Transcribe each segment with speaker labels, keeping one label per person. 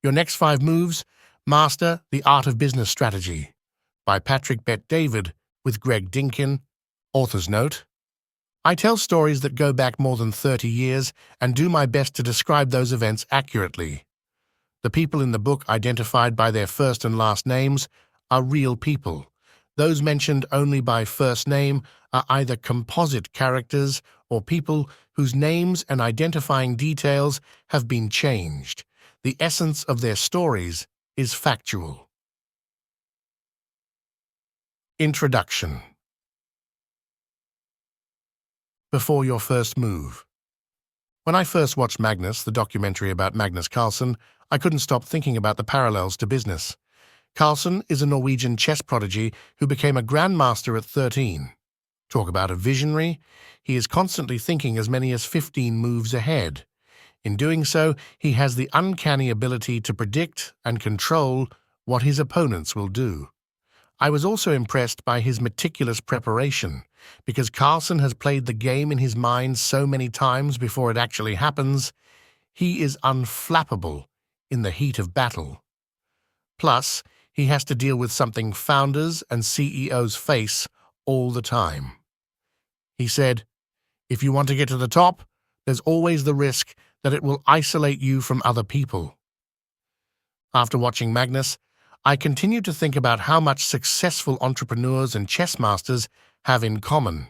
Speaker 1: Your Next 5 Moves, Master the Art of Business Strategy by Patrick with Greg Dinkin. Author's note: I tell stories that go back more than 30 years and do my best to describe those events accurately. The people in the book identified by their first and last names are real people. Those mentioned only by first name are either composite characters or people whose names and identifying details have been changed. The essence of their stories is factual. Introduction. Before your first move. When I first watched Magnus, the documentary about Magnus Carlsen, I couldn't stop thinking about the parallels to business. Carlsen is a Norwegian chess prodigy who became a grandmaster at 13. Talk about a visionary. He is constantly thinking as many as 15 moves ahead. In doing so, he has the uncanny ability to predict and control what his opponents will do. I was also impressed by his meticulous preparation, because Carlsen has played the game in his mind so many times before it actually happens. He is unflappable in the heat of battle. Plus, he has to deal with something founders and CEOs face all the time. He said, "If you want to get to the top, there's always the risk that it will isolate you from other people." After watching Magnus, I continued to think about how much successful entrepreneurs and chess masters have in common.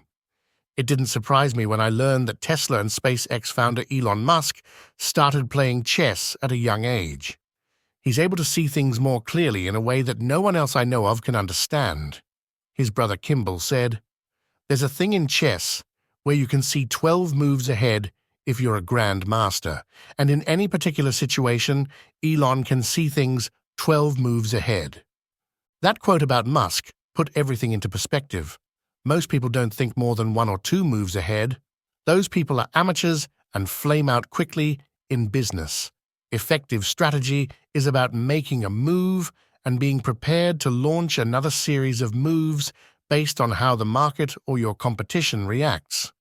Speaker 1: It didn't surprise me when I learned that Tesla and SpaceX founder Elon Musk started playing chess at a young age. He's able to see things more clearly in a way that no one else I know of can understand. His brother Kimball said, "There's a thing in chess where you can see 12 moves ahead if you're a grand master, and in any particular situation, Elon can see things 12 moves ahead." That quote about Musk put everything into perspective. Most people don't think more than 1 or 2 moves ahead. Those people are amateurs and flame out quickly in business. Effective strategy is about making a move and being prepared to launch another series of moves based on how the market or your competition reacts.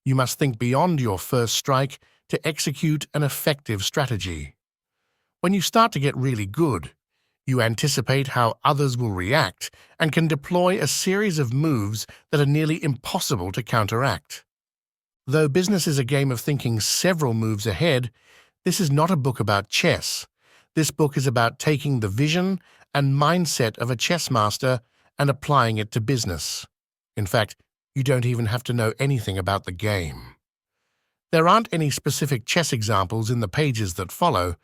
Speaker 1: You must think beyond your first strike to execute an effective strategy. When you start to get really good, you anticipate how others will react and can deploy a series of moves that are nearly impossible to counteract. Though business is a game of thinking several moves ahead, this is not a book about chess. This book is about taking the vision and mindset of a chess master and applying it to business. In fact, you don't even have to know anything about the game. There aren't any specific chess examples in the pages that follow,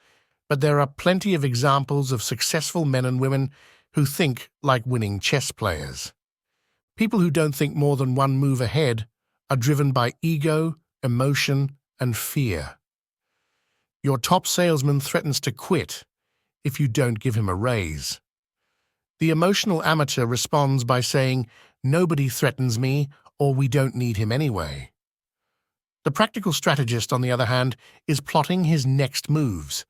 Speaker 1: but there are plenty of examples of successful men and women who think like winning chess players. People who don't think more than 1 move ahead are driven by ego, emotion, and fear. Your top salesman threatens to quit if you don't give him a raise. The emotional amateur responds by saying, "Nobody threatens me," or "We don't need him anyway." The practical strategist, on the other hand, is plotting his next moves.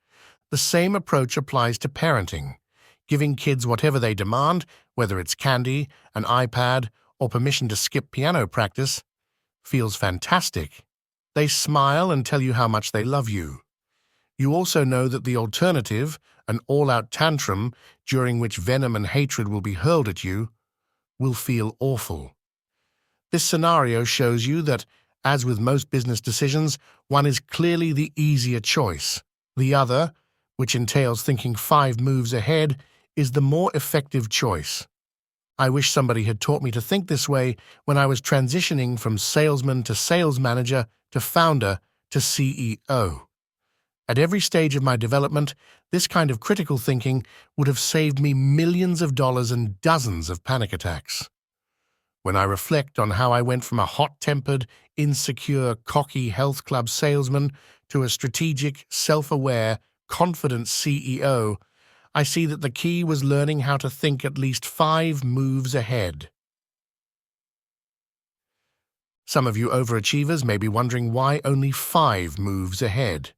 Speaker 1: The same approach applies to parenting. Giving kids whatever they demand, whether it's candy, an iPad, or permission to skip piano practice, feels fantastic. They smile and tell you how much they love you. You also know that the alternative, an all-out tantrum during which venom and hatred will be hurled at you, will feel awful. This scenario shows you that, as with most business decisions, one is clearly the easier choice. The other, which entails thinking 5 moves ahead, is the more effective choice. I wish somebody had taught me to think this way when I was transitioning from salesman to sales manager to founder to CEO. At every stage of my development, this kind of critical thinking would have saved me millions of dollars and dozens of panic attacks. When I reflect on how I went from a hot-tempered, insecure, cocky health club salesman to a strategic, self-aware, confident CEO, I see that the key was learning how to think at least 5 moves ahead. Some of you overachievers may be wondering why only 5 moves ahead.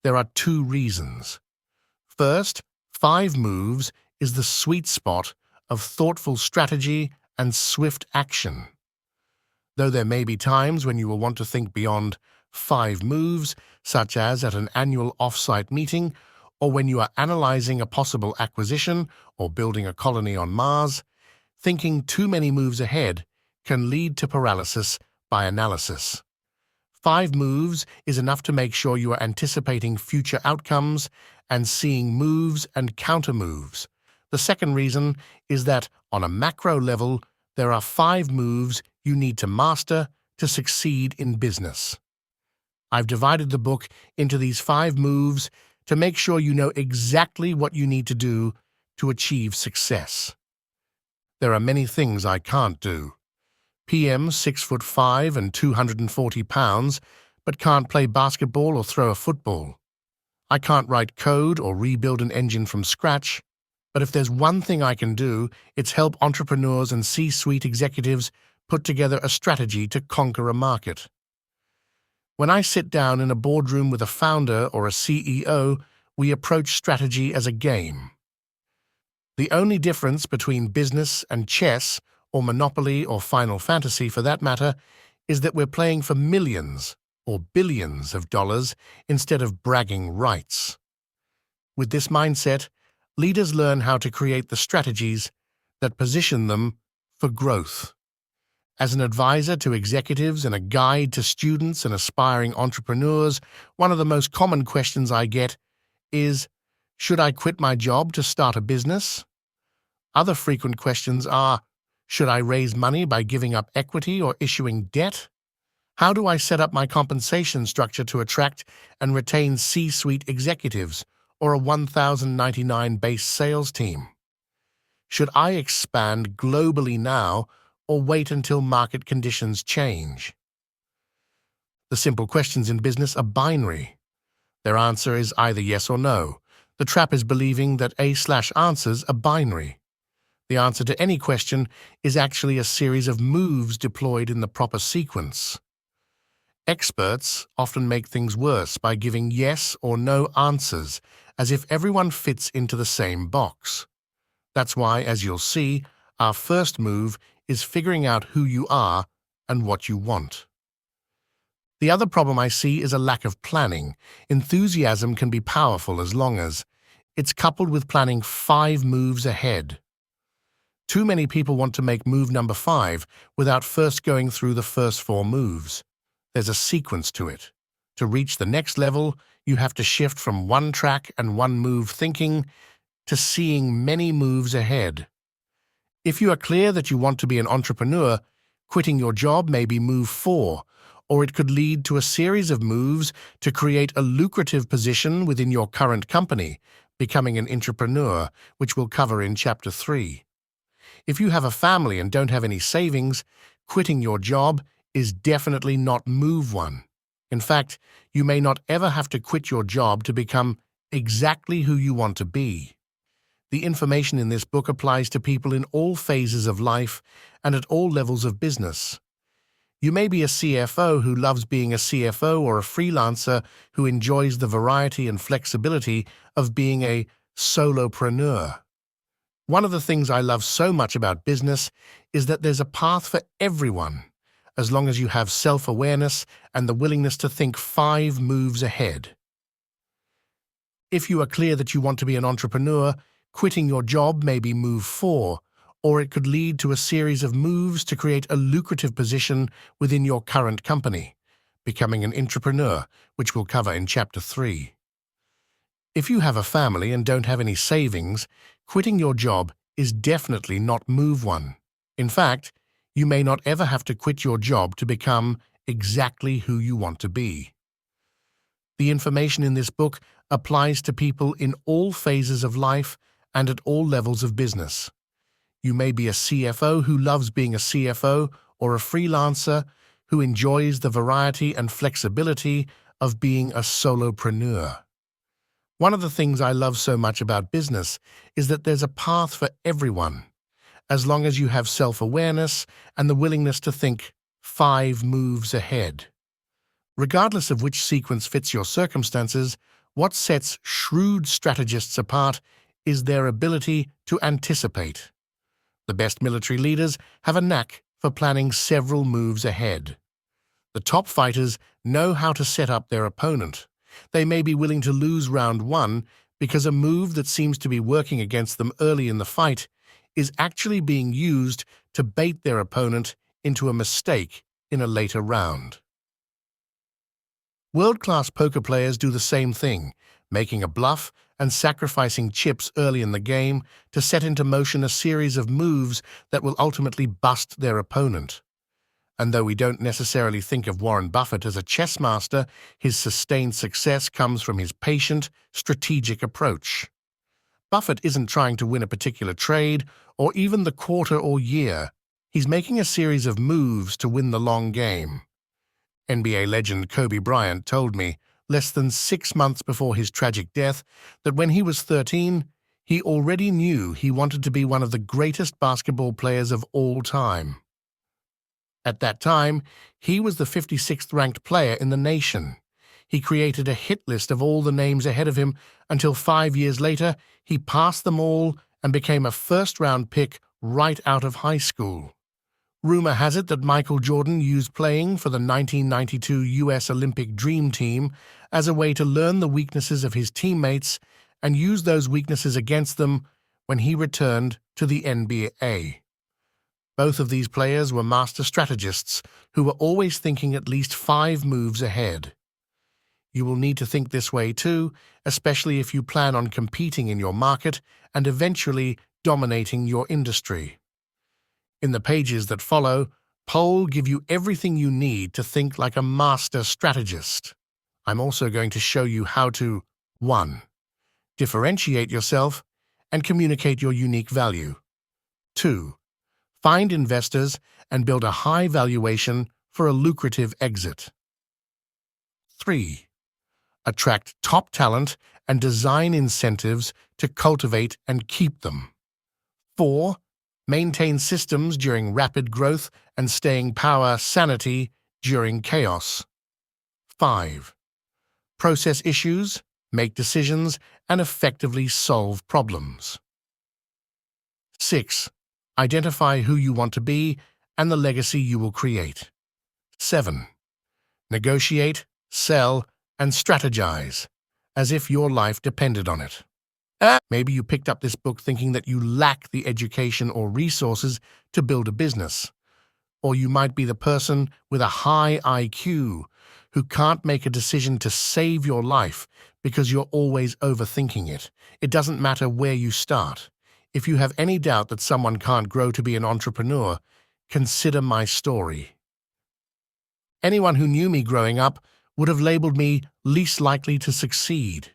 Speaker 1: There are 2 reasons. First, 5 moves is the sweet spot of thoughtful strategy and swift action. Though there may be times when you will want to think beyond 5 moves, such as at an annual off-site meeting or when you are analyzing a possible acquisition or building a colony on Mars, thinking too many moves ahead can lead to paralysis by analysis. 5 moves is enough to make sure you are anticipating future outcomes and seeing moves and counter-moves. The second reason is that, on a macro level, there are 5 moves you need to master to succeed in business. I've divided the book into these 5 moves to make sure you know exactly what you need to do to achieve success. There are many things I can't do. PM's 6'5" and 240 pounds, but can't play basketball or throw a football. I can't write code or rebuild an engine from scratch, but if there's one thing I can do, it's help entrepreneurs and C-suite executives put together a strategy to conquer a market. When I sit down in a boardroom with a founder or a CEO, we approach strategy as a game. The only difference between business and chess, or Monopoly or Final Fantasy for that matter, is that we're playing for millions or billions of dollars instead of bragging rights. With this mindset, leaders learn how to create the strategies that position them for growth. As an advisor to executives and a guide to students and aspiring entrepreneurs, one of the most common questions I get is, should I quit my job to start a business? Other frequent questions are, should I raise money by giving up equity or issuing debt? How do I set up my compensation structure to attract and retain C-suite executives or a 1,099 base sales team? Should I expand globally now or wait until market conditions change? The simple questions in business are binary. Their answer is either yes or no. The trap is believing that A/answers are binary. The answer to any question is actually a series of moves deployed in the proper sequence. Experts often make things worse by giving yes or no answers, as if everyone fits into the same box. That's why, as you'll see, our first move is figuring out who you are and what you want. The other problem I see is a lack of planning. Enthusiasm can be powerful as long as it's coupled with planning 5 moves ahead. Too many people want to make move number 5 without first going through the first 4 moves. There's a sequence to it. To reach the next level, you have to shift from one track and one move thinking to seeing many moves ahead. If you are clear that you want to be an entrepreneur, quitting your job may be move 4, or it could lead to a series of moves to create a lucrative position within your current company, becoming an entrepreneur, which we'll cover in Chapter 3. If you have a family and don't have any savings, quitting your job is definitely not move 1. In fact, you may not ever have to quit your job to become exactly who you want to be. The information in this book applies to people in all phases of life and at all levels of business. You may be a CFO who loves being a CFO or a freelancer who enjoys the variety and flexibility of being a solopreneur. One of the things I love so much about business is that there's a path for everyone, as long as you have self-awareness and the willingness to think 5 moves ahead. If you are clear that you want to be an entrepreneur, quitting your job may be move 4, or it could lead to a series of moves to create a lucrative position within your current company, becoming an entrepreneur, which we'll cover in Chapter 3. If you have a family and don't have any savings, quitting your job is definitely not move 1. In fact, you may not ever have to quit your job to become exactly who you want to be. The information in this book applies to people in all phases of life and at all levels of business. You may be a CFO who loves being a CFO or a freelancer who enjoys the variety and flexibility of being a solopreneur. One of the things I love so much about business is that there's a path for everyone, as long as you have self-awareness and the willingness to think 5 moves ahead. Regardless of which sequence fits your circumstances, what sets shrewd strategists apart is their ability to anticipate. The best military leaders have a knack for planning several moves ahead. The top fighters know how to set up their opponent. They may be willing to lose round 1 because a move that seems to be working against them early in the fight is actually being used to bait their opponent into a mistake in a later round. World-class poker players do the same thing, making a bluff and sacrificing chips early in the game to set into motion a series of moves that will ultimately bust their opponent. And though we don't necessarily think of Warren Buffett as a chess master, his sustained success comes from his patient, strategic approach. Buffett isn't trying to win a particular trade or even the quarter or year. He's making a series of moves to win the long game. NBA legend Kobe Bryant told me, less than 6 months before his tragic death, that when he was 13, he already knew he wanted to be one of the greatest basketball players of all time. At that time, he was the 56th ranked player in the nation. He created a hit list of all the names ahead of him until 5 years later, he passed them all and became a first-round pick right out of high school. Rumor has it that Michael Jordan used playing for the 1992 U.S. Olympic Dream Team as a way to learn the weaknesses of his teammates and use those weaknesses against them when he returned to the NBA. Both of these players were master strategists who were always thinking at least 5 moves ahead. You will need to think this way too, especially if you plan on competing in your market and eventually dominating your industry. In the pages that follow, Paul give you everything you need to think like a master strategist. I'm also going to show you how to 1. Differentiate yourself and communicate your unique value. 2. Find investors and build a high valuation for a lucrative exit. 3. Attract top talent and design incentives to cultivate and keep them. 4. Maintain systems during rapid growth and staying power sanity during chaos. 5. Process issues, make decisions, and effectively solve problems. 6. Identify who you want to be and the legacy you will create. 7. Negotiate, sell, and strategize, as if your life depended on it. Maybe you picked up this book thinking that you lack the education or resources to build a business. Or you might be the person with a high IQ who can't make a decision to save your life because you're always overthinking it. It doesn't matter where you start. If you have any doubt that someone can't grow to be an entrepreneur, consider my story. Anyone who knew me growing up would have labeled me least likely to succeed.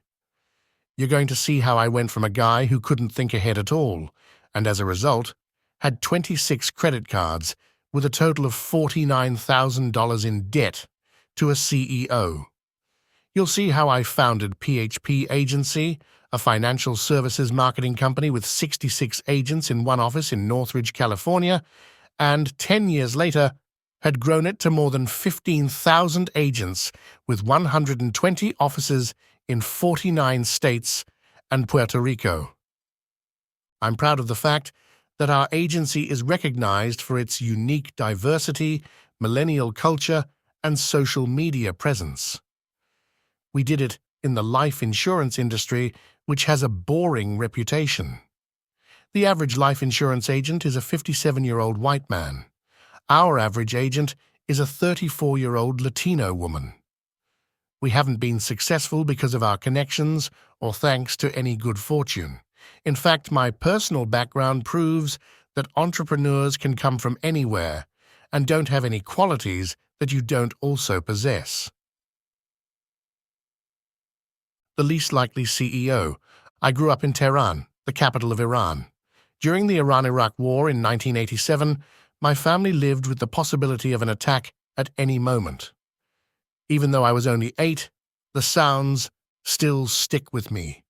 Speaker 1: You're going to see how I went from a guy who couldn't think ahead at all, and as a result, had 26 credit cards with a total of $49,000 in debt, to a CEO. You'll see how I founded PHP Agency, a financial services marketing company with 66 agents in one office in Northridge, California, and 10 years later, had grown it to more than 15,000 agents with 120 offices in 49 states and Puerto Rico. I'm proud of the fact that our agency is recognized for its unique diversity, millennial culture, and social media presence. We did it in the life insurance industry, which has a boring reputation. The average life insurance agent is a 57-year-old white man. Our average agent is a 34-year-old Latino woman. We haven't been successful because of our connections or thanks to any good fortune. In fact, my personal background proves that entrepreneurs can come from anywhere and don't have any qualities that you don't also possess. The least likely CEO. I grew up in Tehran, the capital of Iran. During the Iran-Iraq War in 1987, my family lived with the possibility of an attack at any moment. Even though I was only 8, the sounds still stick with me.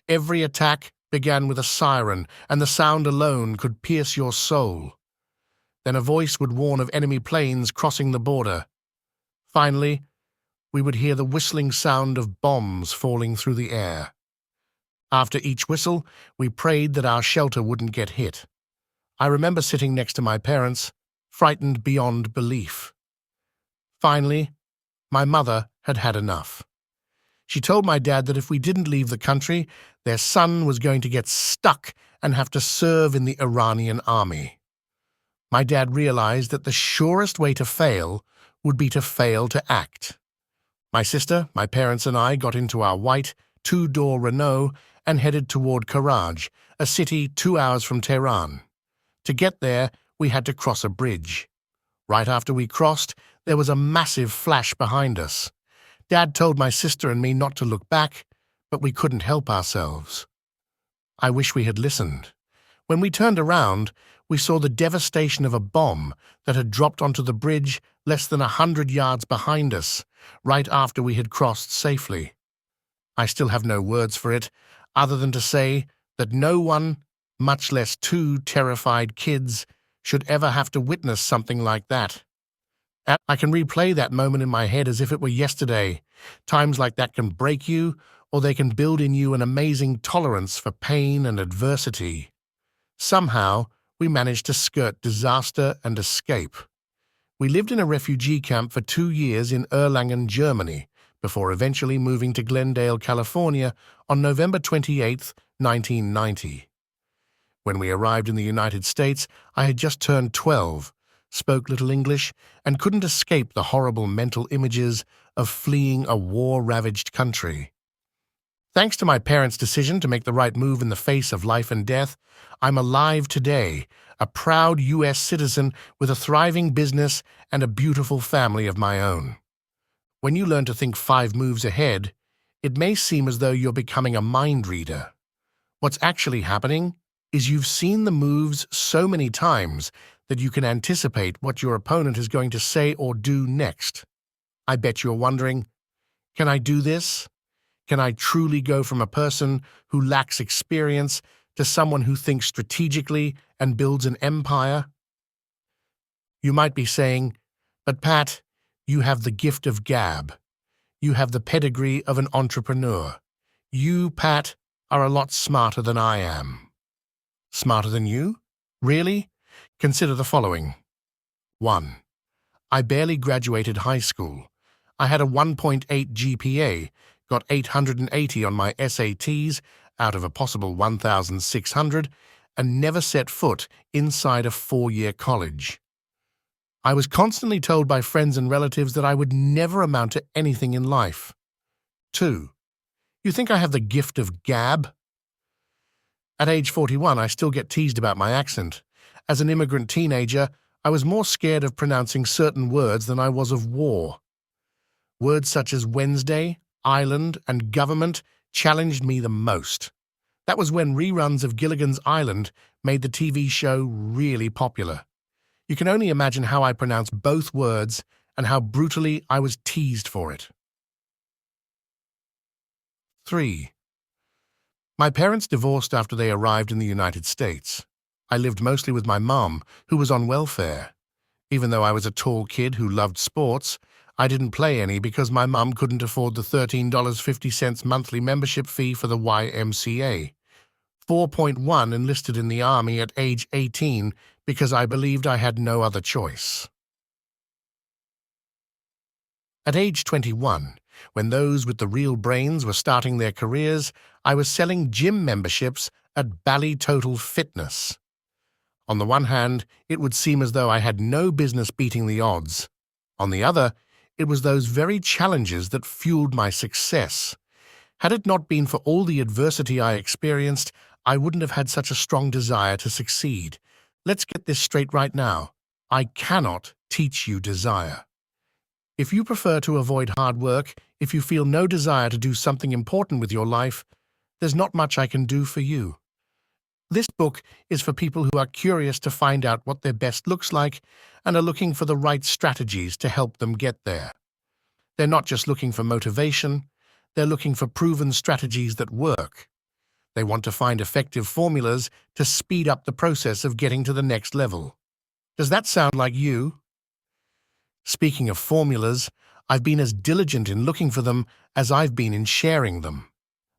Speaker 1: Every attack began with a siren, and the sound alone could pierce your soul. Then a voice would warn of enemy planes crossing the border. Finally, we would hear the whistling sound of bombs falling through the air. After each whistle, we prayed that our shelter wouldn't get hit. I remember sitting next to my parents, frightened beyond belief. Finally, my mother had had enough. She told my dad that if we didn't leave the country, Their son was going to get stuck and have to serve in the Iranian army. My dad realized that the surest way to fail would be to fail to act. My sister, my parents, and I got into our white, two-door Renault and headed toward Karaj, a city 2 hours from Tehran. To get there, we had to cross a bridge. Right after we crossed, there was a massive flash behind us. Dad told my sister and me not to look back, but we couldn't help ourselves. I wish we had listened. When we turned around, we saw the devastation of a bomb that had dropped onto the bridge less than 100 yards behind us, right after we had crossed safely. I still have no words for it, other than to say that no one, much less two terrified kids, should ever have to witness something like that. I can replay that moment in my head as if it were yesterday. Times like that can break you, or they can build in you an amazing tolerance for pain and adversity. Somehow, we managed to skirt disaster and escape. We lived in a refugee camp for 2 years in Erlangen, Germany, before eventually moving to Glendale, California on November 28, 1990. When we arrived in the United States, I had just turned 12, spoke little English, and couldn't escape the horrible mental images of fleeing a war-ravaged country. Thanks to my parents' decision to make the right move in the face of life and death, I'm alive today, a proud U.S. citizen with a thriving business and a beautiful family of my own. When you learn to think 5 moves ahead, it may seem as though you're becoming a mind reader. What's actually happening is you've seen the moves so many times that you can anticipate what your opponent is going to say or do next. I bet you're wondering, can I do this? Can I truly go from a person who lacks experience to someone who thinks strategically and builds an empire? You might be saying, but Pat, you have the gift of gab. You have the pedigree of an entrepreneur. You, Pat, are a lot smarter than I am. Smarter than you? Really? Consider the following. 1. I barely graduated high school. I had a 1.8 GPA, got 880 on my SATs out of a possible 1,600, and never set foot inside a 4-year college. I was constantly told by friends and relatives that I would never amount to anything in life. 2. You think I have the gift of gab? At age 41, I still get teased about my accent. As an immigrant teenager, I was more scared of pronouncing certain words than I was of war. Words such as Wednesday, island, and government challenged me the most. That was when reruns of Gilligan's Island made the TV show really popular. You can only imagine how I pronounced both words and how brutally I was teased for it. 3. My parents divorced after they arrived in the United States. I lived mostly with my mom, who was on welfare. Even though I was a tall kid who loved sports, I didn't play any because my mom couldn't afford the $13.50 monthly membership fee for the YMCA. 4.1 enlisted in the Army at age 18 because I believed I had no other choice. At age 21, when those with the real brains were starting their careers, I was selling gym memberships at Bally Total Fitness. On the one hand, it would seem as though I had no business beating the odds. On the other, it was those very challenges that fueled my success. Had it not been for all the adversity I experienced, I wouldn't have had such a strong desire to succeed. Let's get this straight right now. I cannot teach you desire. If you prefer to avoid hard work, if you feel no desire to do something important with your life, there's not much I can do for you. This book is for people who are curious to find out what their best looks like and are looking for the right strategies to help them get there. They're not just looking for motivation, they're looking for proven strategies that work. They want to find effective formulas to speed up the process of getting to the next level. Does that sound like you? Speaking of formulas, I've been as diligent in looking for them as I've been in sharing them.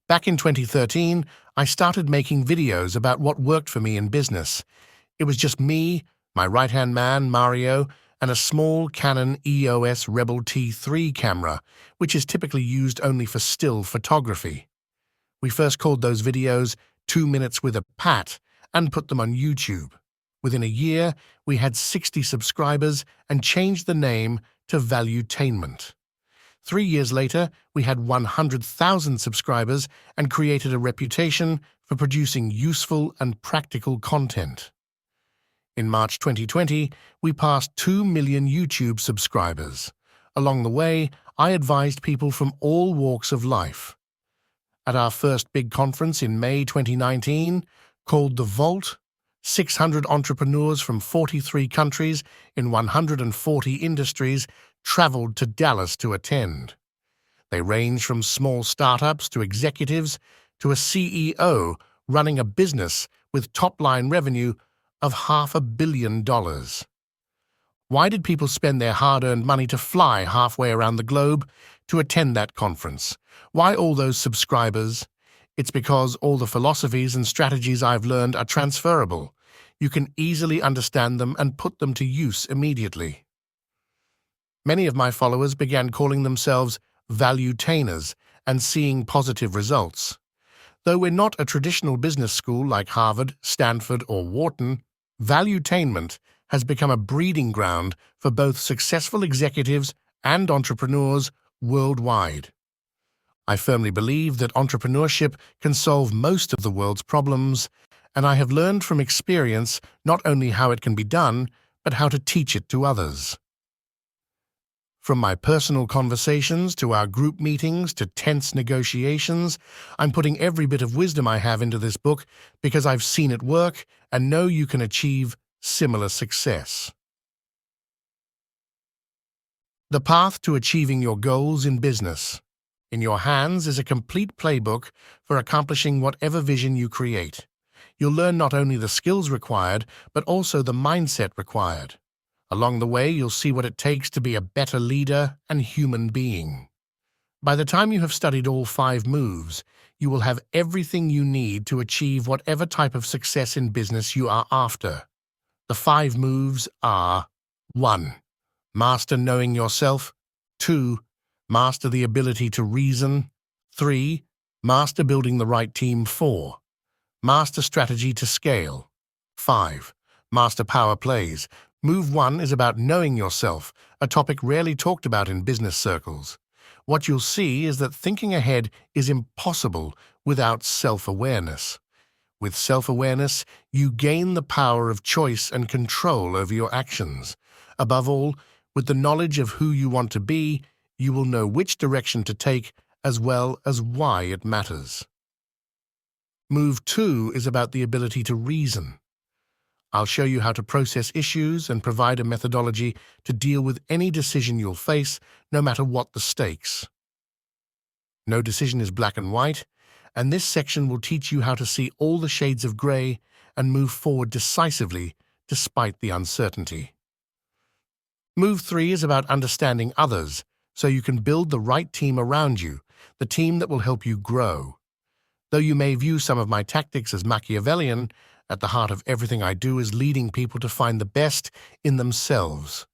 Speaker 1: Back in 2013, I started making videos about what worked for me in business. It was just me, my right-hand man, Mario, and a small Canon EOS Rebel T3 camera, which is typically used only for still photography. We first called those videos 2 Minutes with a Pat and put them on YouTube. Within a year, we had 60 subscribers and changed the name to Valuetainment. 3 years later, we had 100,000 subscribers and created a reputation for producing useful and practical content. In March 2020, we passed 2 million YouTube subscribers. Along the way, I advised people from all walks of life. At our first big conference in May 2019, called The Vault, 600 entrepreneurs from 43 countries in 140 industries traveled to Dallas to attend. They range from small startups to executives to a CEO running a business with top-line revenue of $500 million. Why did people spend their hard-earned money to fly halfway around the globe to attend that conference? Why all those subscribers? It's because all the philosophies and strategies I've learned are transferable. You can easily understand them and put them to use immediately. Many of my followers began calling themselves valuetainers and seeing positive results. Though we're not a traditional business school like Harvard, Stanford, or Wharton, Valuetainment has become a breeding ground for both successful executives and entrepreneurs worldwide. I firmly believe that entrepreneurship can solve most of the world's problems, and I have learned from experience not only how it can be done, but how to teach it to others. From my personal conversations to our group meetings to tense negotiations, I'm putting every bit of wisdom I have into this book because I've seen it work and know you can achieve similar success. The path to achieving your goals in business. In your hands is a complete playbook for accomplishing whatever vision you create. You'll learn not only the skills required, but also the mindset required. Along the way, you'll see what it takes to be a better leader and human being. By the time you have studied all 5 moves, you will have everything you need to achieve whatever type of success in business you are after. The 5 moves are: 1. Master knowing yourself. 2. Master the ability to reason. 3. Master building the right team. 4. Master strategy to scale. 5. Master power plays. Move 1 is about knowing yourself, a topic rarely talked about in business circles. What you'll see is that thinking ahead is impossible without self-awareness. With self-awareness, you gain the power of choice and control over your actions. Above all, with the knowledge of who you want to be, you will know which direction to take as well as why it matters. Move 2 is about the ability to reason. I'll show you how to process issues and provide a methodology to deal with any decision you'll face, no matter what the stakes. No decision is black and white, and this section will teach you how to see all the shades of gray and move forward decisively despite the uncertainty. Move 3 is about understanding others, so you can build the right team around you, the team that will help you grow. Though you may view some of my tactics as Machiavellian, at the heart of everything I do is leading people to find the best in themselves.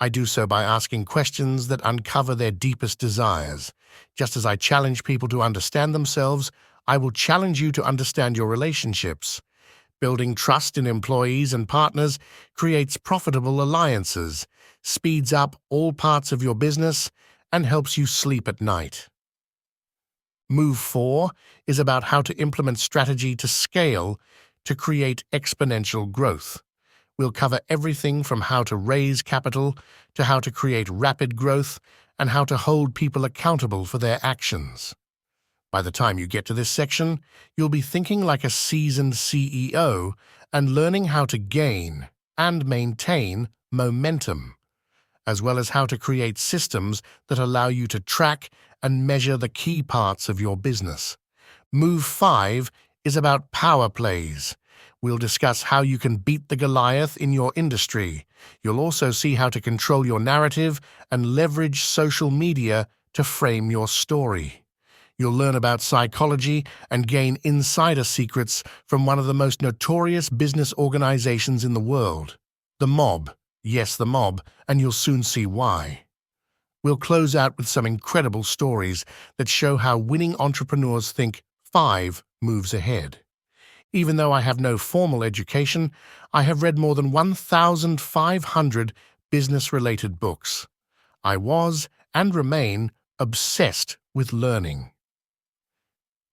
Speaker 1: I do so by asking questions that uncover their deepest desires. Just as I challenge people to understand themselves, I will challenge you to understand your relationships. Building trust in employees and partners creates profitable alliances, speeds up all parts of your business, and helps you sleep at night. Move 4 is about how to implement strategy to scale to create exponential growth. We'll cover everything from how to raise capital to how to create rapid growth and how to hold people accountable for their actions. By the time you get to this section, you'll be thinking like a seasoned CEO and learning how to gain and maintain momentum, as well as how to create systems that allow you to track and measure the key parts of your business. Move 5 is about power plays. We'll discuss how you can beat the Goliath in your industry. You'll also see how to control your narrative and leverage social media to frame your story. You'll learn about psychology and gain insider secrets from one of the most notorious business organizations in the world, the mob. Yes, the mob, and you'll soon see why. We'll close out with some incredible stories that show how winning entrepreneurs think 5 moves ahead. Even though I have no formal education, I have read more than 1,500 business-related books. I was, and remain, obsessed with learning.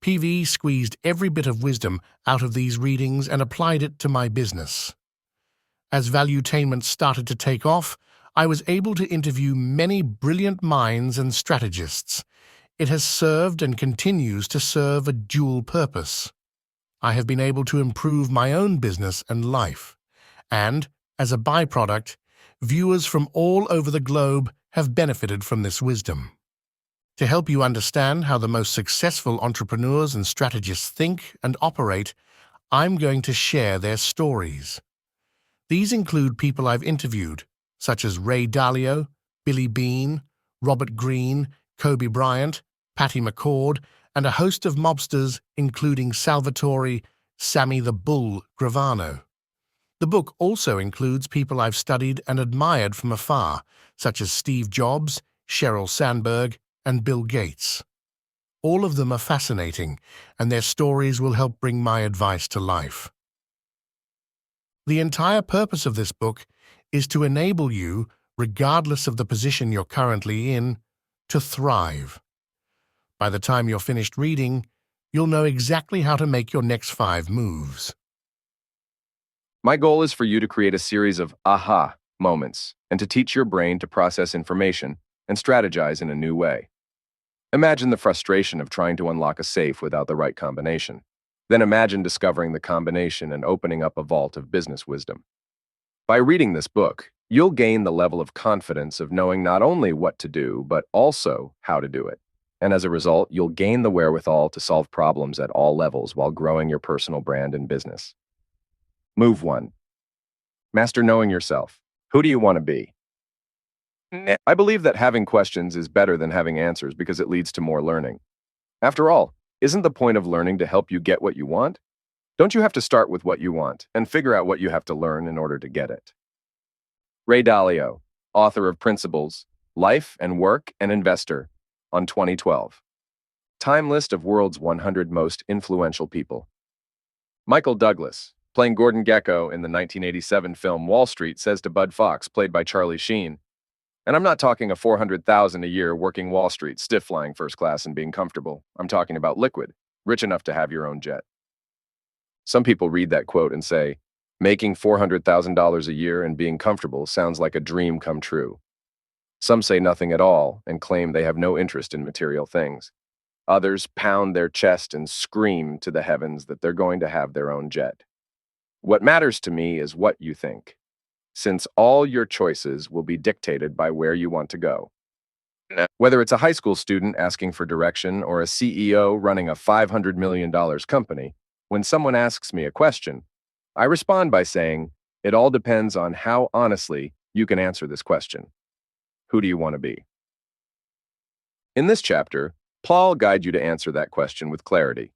Speaker 1: PV squeezed every bit of wisdom out of these readings and applied it to my business. As valuetainment started to take off, I was able to interview many brilliant minds and strategists. It has served and continues to serve a dual purpose. I have been able to improve my own business and life, and, as a byproduct, viewers from all over the globe have benefited from this wisdom. To help you understand how the most successful entrepreneurs and strategists think and operate, I'm going to share their stories. These include people I've interviewed, such as Ray Dalio, Billy Beane, Robert Greene, Kobe Bryant, Patty McCord, and a host of mobsters, including Salvatore Sammy the Bull Gravano. The book also includes people I've studied and admired from afar, such as Steve Jobs, Sheryl Sandberg, and Bill Gates. All of them are fascinating, and their stories will help bring my advice to life. The entire purpose of this book is to enable you, regardless of the position you're currently in, to thrive. By the time you're finished reading, you'll know exactly how to make your next 5 moves.
Speaker 2: My goal is for you to create a series of aha moments and to teach your brain to process information and strategize in a new way. Imagine the frustration of trying to unlock a safe without the right combination. Then imagine discovering the combination and opening up a vault of business wisdom. By reading this book, you'll gain the level of confidence of knowing not only what to do, but also how to do it. And as a result, you'll gain the wherewithal to solve problems at all levels while growing your personal brand and business. Move 1. Master knowing yourself. Who do you want to be? I believe that having questions is better than having answers because it leads to more learning. After all, isn't the point of learning to help you get what you want? Don't you have to start with what you want and figure out what you have to learn in order to get it? Ray Dalio, author of Principles, Life and Work and Investor, on 2012. Time list of world's 100 most influential people. Michael Douglas, playing Gordon Gekko in the 1987 film Wall Street, says to Bud Fox, played by Charlie Sheen, and I'm not talking a $400,000 a year working Wall Street, stiff flying first class and being comfortable. I'm talking about liquid, rich enough to have your own jet. Some people read that quote and say, making $400,000 a year and being comfortable sounds like a dream come true. Some say nothing at all and claim they have no interest in material things. Others pound their chest and scream to the heavens that they're going to have their own jet. What matters to me is what you think, since all your choices will be dictated by where you want to go. Whether it's a high school student asking for direction or a CEO running a $500 million company, when someone asks me a question, I respond by saying, it all depends on how honestly you can answer this question. Who do you want to be? In this chapter, Paul will guide you to answer that question with clarity.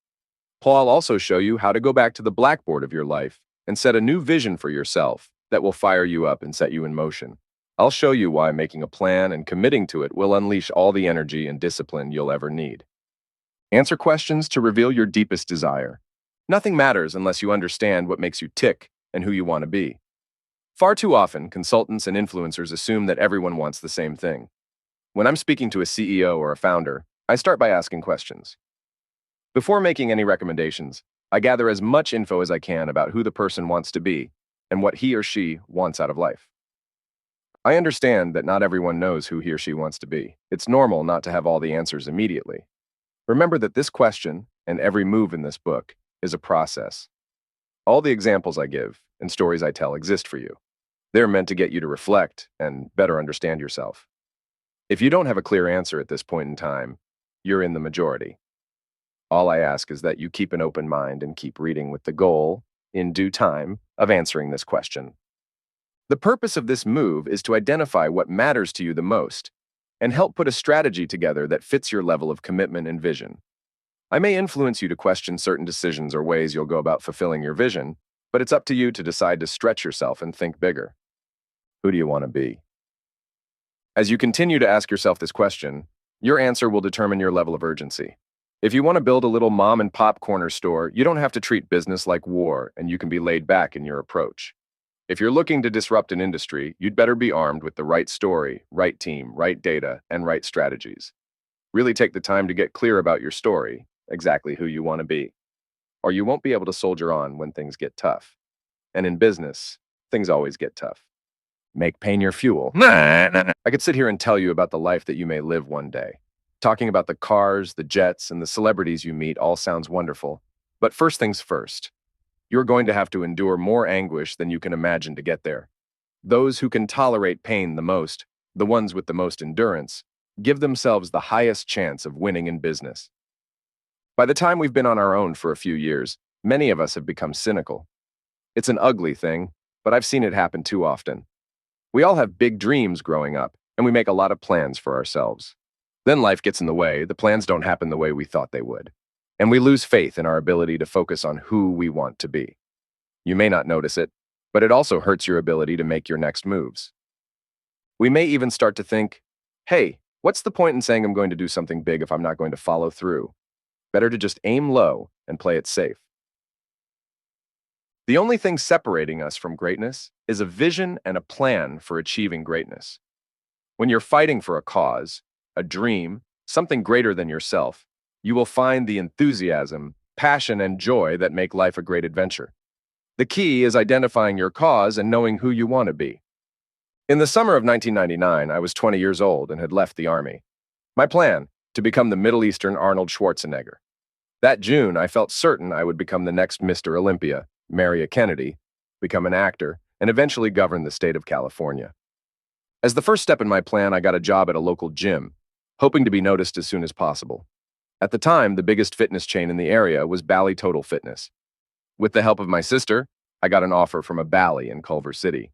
Speaker 2: Paul will also show you how to go back to the blackboard of your life and set a new vision for yourself that will fire you up and set you in motion. I'll show you why making a plan and committing to it will unleash all the energy and discipline you'll ever need. Answer questions to reveal your deepest desire. Nothing matters unless you understand what makes you tick and who you want to be. Far too often, consultants and influencers assume that everyone wants the same thing. When I'm speaking to a CEO or a founder, I start by asking questions. Before making any recommendations, I gather as much info as I can about who the person wants to be and what he or she wants out of life. I understand that not everyone knows who he or she wants to be. It's normal not to have all the answers immediately. Remember that this question, and every move in this book, is a process. All the examples I give and stories I tell exist for you. They're meant to get you to reflect and better understand yourself. If you don't have a clear answer at this point in time, you're in the majority. All I ask is that you keep an open mind and keep reading with the goal, in due time, of answering this question. The purpose of this move is to identify what matters to you the most and help put a strategy together that fits your level of commitment and vision. I may influence you to question certain decisions or ways you'll go about fulfilling your vision, but it's up to you to decide to stretch yourself and think bigger. Who do you want to be? As you continue to ask yourself this question, your answer will determine your level of urgency. If you want to build a little mom and pop corner store, you don't have to treat business like war, and you can be laid back in your approach. If you're looking to disrupt an industry, you'd better be armed with the right story, right team, right data, and right strategies. Really take the time to get clear about your story, exactly who you want to be, or you won't be able to soldier on when things get tough. And in business, things always get tough. Make pain your fuel. I could sit here and tell you about the life that you may live one day. Talking about the cars, the jets, and the celebrities you meet all sounds wonderful. But first things first, you're going to have to endure more anguish than you can imagine to get there. Those who can tolerate pain the most, the ones with the most endurance, give themselves the highest chance of winning in business. By the time we've been on our own for a few years, many of us have become cynical. It's an ugly thing, but I've seen it happen too often. We all have big dreams growing up, and we make a lot of plans for ourselves. Then life gets in the way, the plans don't happen the way we thought they would, and we lose faith in our ability to focus on who we want to be. You may not notice it, but it also hurts your ability to make your next moves. We may even start to think, hey, what's the point in saying I'm going to do something big if I'm not going to follow through? Better to just aim low and play it safe. The only thing separating us from greatness is a vision and a plan for achieving greatness. When you're fighting for a cause, a dream, something greater than yourself, you will find the enthusiasm, passion, and joy that make life a great adventure. The key is identifying your cause and knowing who you want to be. In the summer of 1999, I was 20 years old and had left the Army. My plan, to become the Middle Eastern Arnold Schwarzenegger. That June, I felt certain I would become the next Mr. Olympia, marry a Kennedy, become an actor, and eventually govern the state of California. As the first step in my plan, I got a job at a local gym, hoping to be noticed as soon as possible. At the time, the biggest fitness chain in the area was Bally Total Fitness. With the help of my sister, I got an offer from a Bally in Culver City.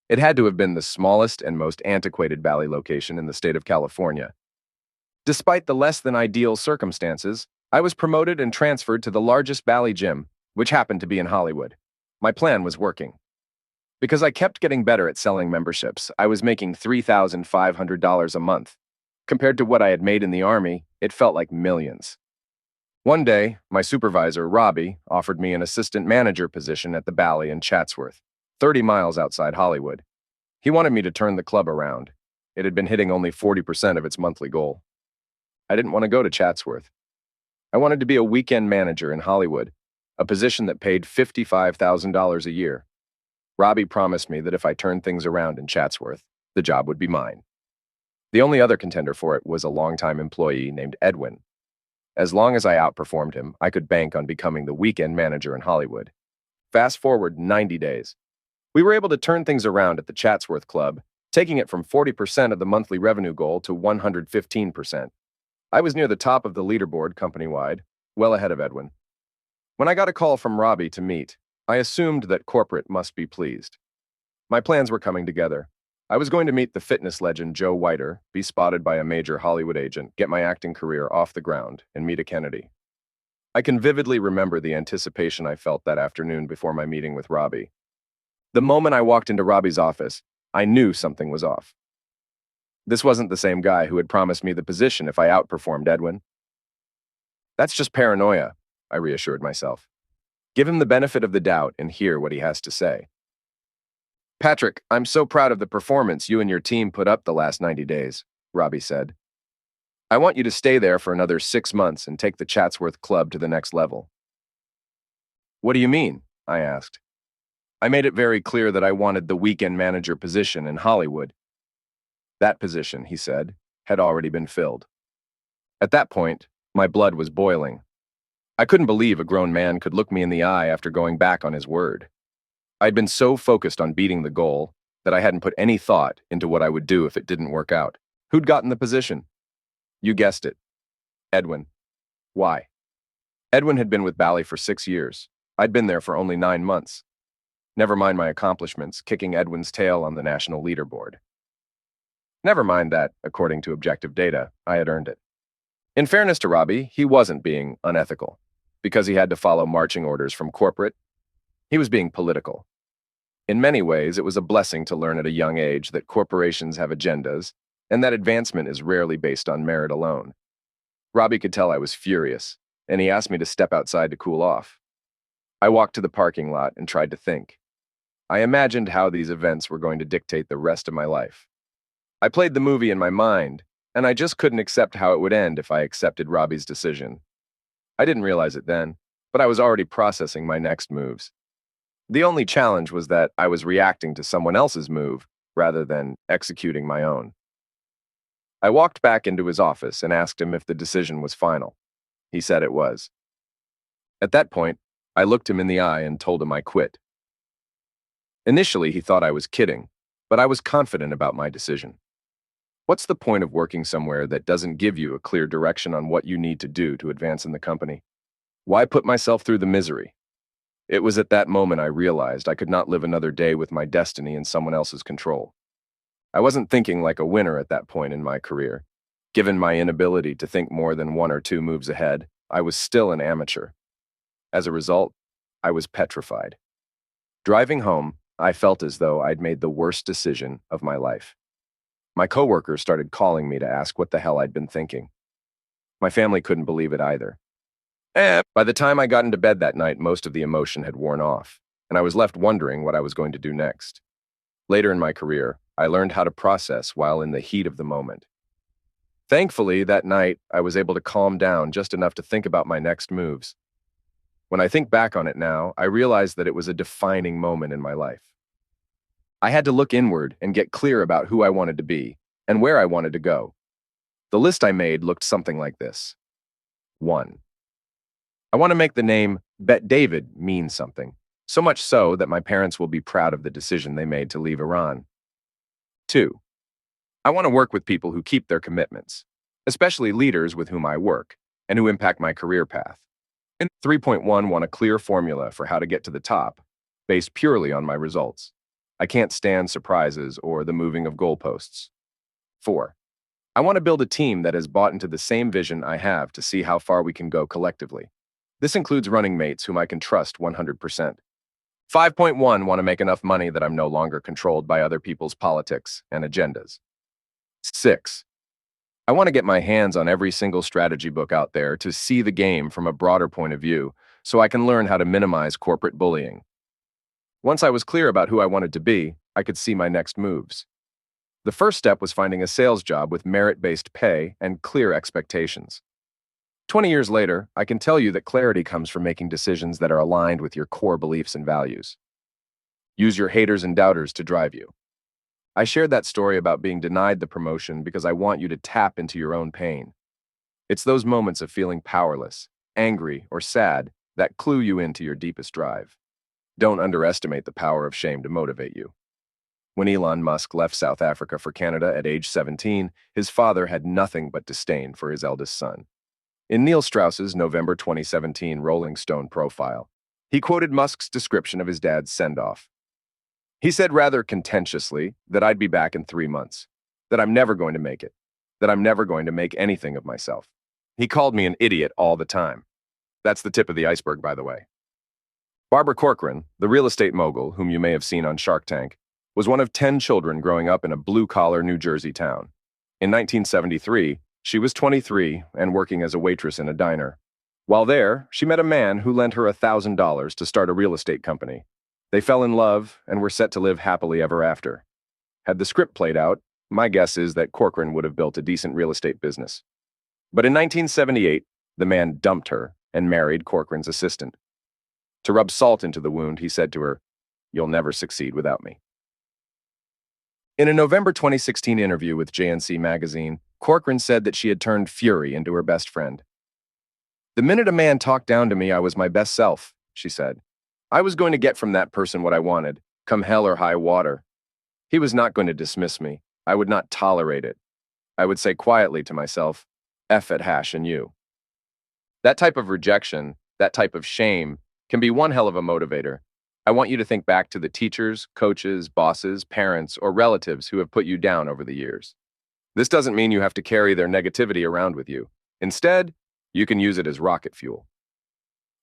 Speaker 2: It had to have been the smallest and most antiquated Bally location in the state of California. Despite the less than ideal circumstances, I was promoted and transferred to the largest Bally gym, which happened to be in Hollywood. My plan was working. Because I kept getting better at selling memberships, I was making $3,500 a month. Compared to what I had made in the Army, it felt like millions. One day, my supervisor, Robbie, offered me an assistant manager position at the Bally in Chatsworth, 30 miles outside Hollywood. He wanted me to turn the club around. It had been hitting only 40% of its monthly goal. I didn't want to go to Chatsworth. I wanted to be a weekend manager in Hollywood, a position that paid $55,000 a year. Robbie promised me that if I turned things around in Chatsworth, the job would be mine. The only other contender for it was a longtime employee named Edwin. As long as I outperformed him, I could bank on becoming the weekend manager in Hollywood. Fast forward 90 days. We were able to turn things around at the Chatsworth Club, taking it from 40% of the monthly revenue goal to 115%. I was near the top of the leaderboard company-wide, well ahead of Edwin. When I got a call from Robbie to meet, I assumed that corporate must be pleased. My plans were coming together. I was going to meet the fitness legend Joe Whiter, be spotted by a major Hollywood agent, get my acting career off the ground, and meet a Kennedy. I can vividly remember the anticipation I felt that afternoon before my meeting with Robbie. The moment I walked into Robbie's office, I knew something was off. This wasn't the same guy who had promised me the position if I outperformed Edwin. That's just paranoia, I reassured myself. Give him the benefit of the doubt and hear what he has to say. Patrick, I'm so proud of the performance you and your team put up the last 90 days, Robbie said. I want you to stay there for another 6 months and take the Chatsworth Club to the next level. What do you mean? I asked. I made it very clear that I wanted the weekend manager position in Hollywood. That position, he said, had already been filled. At that point, my blood was boiling. I couldn't believe a grown man could look me in the eye after going back on his word. I'd been so focused on beating the goal that I hadn't put any thought into what I would do if it didn't work out. Who'd gotten the position? You guessed it. Edwin. Why? Edwin had been with Bally for 6 years. I'd been there for only 9 months. Never mind my accomplishments, kicking Edwin's tail on the national leaderboard. Never mind that, according to objective data, I had earned it. In fairness to Robbie, he wasn't being unethical. Because he had to follow marching orders from corporate, he was being political. In many ways, it was a blessing to learn at a young age that corporations have agendas and that advancement is rarely based on merit alone. Robbie could tell I was furious, and he asked me to step outside to cool off. I walked to the parking lot and tried to think. I imagined how these events were going to dictate the rest of my life. I played the movie in my mind, and I just couldn't accept how it would end if I accepted Robbie's decision. I didn't realize it then, but I was already processing my next moves. The only challenge was that I was reacting to someone else's move rather than executing my own. I walked back into his office and asked him if the decision was final. He said it was. At that point, I looked him in the eye and told him I quit. Initially, he thought I was kidding, but I was confident about my decision. What's the point of working somewhere that doesn't give you a clear direction on what you need to do to advance in the company? Why put myself through the misery? It was at that moment I realized I could not live another day with my destiny in someone else's control. I wasn't thinking like a winner at that point in my career. Given my inability to think more than one or two moves ahead, I was still an amateur. As a result, I was petrified. Driving home, I felt as though I'd made the worst decision of my life. My coworkers started calling me to ask what the hell I'd been thinking. My family couldn't believe it either. By the time I got into bed that night, most of the emotion had worn off, and I was left wondering what I was going to do next. Later in my career, I learned how to process while in the heat of the moment. Thankfully, that night, I was able to calm down just enough to think about my next moves. When I think back on it now, I realize that it was a defining moment in my life. I had to look inward and get clear about who I wanted to be and where I wanted to go. The list I made looked something like this. 1. I want to make the name Bet David mean something, so much so that my parents will be proud of the decision they made to leave Iran. 2. I want to work with people who keep their commitments, especially leaders with whom I work and who impact my career path. And 3.1 want a clear formula for how to get to the top, based purely on my results. I can't stand surprises or the moving of goalposts. 4. I want to build a team that has bought into the same vision I have to see how far we can go collectively. This includes running mates whom I can trust 100%. 5.1 want to make enough money that I'm no longer controlled by other people's politics and agendas. 6. I want to get my hands on every single strategy book out there to see the game from a broader point of view so I can learn how to minimize corporate bullying. Once I was clear about who I wanted to be, I could see my next moves. The first step was finding a sales job with merit-based pay and clear expectations. 20 years later, I can tell you that clarity comes from making decisions that are aligned with your core beliefs and values. Use your haters and doubters to drive you. I shared that story about being denied the promotion because I want you to tap into your own pain. It's those moments of feeling powerless, angry, or sad that clue you into your deepest drive. Don't underestimate the power of shame to motivate you. When Elon Musk left South Africa for Canada at age 17, his father had nothing but disdain for his eldest son. In Neil Strauss's November 2017 Rolling Stone profile, he quoted Musk's description of his dad's send-off. He said rather contentiously that I'd be back in 3 months, that I'm never going to make it, that I'm never going to make anything of myself. He called me an idiot all the time. That's the tip of the iceberg, by the way. Barbara Corcoran, the real estate mogul whom you may have seen on Shark Tank, was one of 10 children growing up in a blue-collar New Jersey town. In 1973, she was 23 and working as a waitress in a diner. While there, she met a man who lent her $1,000 to start a real estate company. They fell in love and were set to live happily ever after. Had the script played out, my guess is that Corcoran would have built a decent real estate business. But in 1978, the man dumped her and married Corcoran's assistant. To rub salt into the wound, he said to her, "You'll never succeed without me." In a November 2016 interview with JNC magazine, Corcoran said that she had turned fury into her best friend. "The minute a man talked down to me, I was my best self," she said. "I was going to get from that person what I wanted, come hell or high water. He was not going to dismiss me. I would not tolerate it. I would say quietly to myself, F it, hash, and you." That type of rejection, that type of shame, can be one hell of a motivator. I want you to think back to the teachers, coaches, bosses, parents, or relatives who have put you down over the years. This doesn't mean you have to carry their negativity around with you. Instead, you can use it as rocket fuel.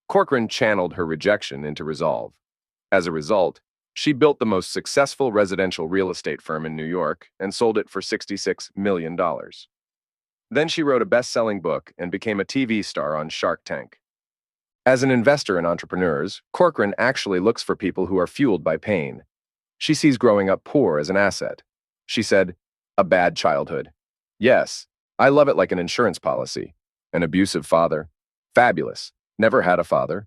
Speaker 2: Corcoran channeled her rejection into resolve. As a result, she built the most successful residential real estate firm in New York and sold it for $66 million. Then she wrote a best-selling book and became a TV star on Shark Tank. As an investor in entrepreneurs, Corcoran actually looks for people who are fueled by pain. She sees growing up poor as an asset. She said, "A bad childhood. Yes, I love it like an insurance policy. An abusive father. Fabulous. Never had a father.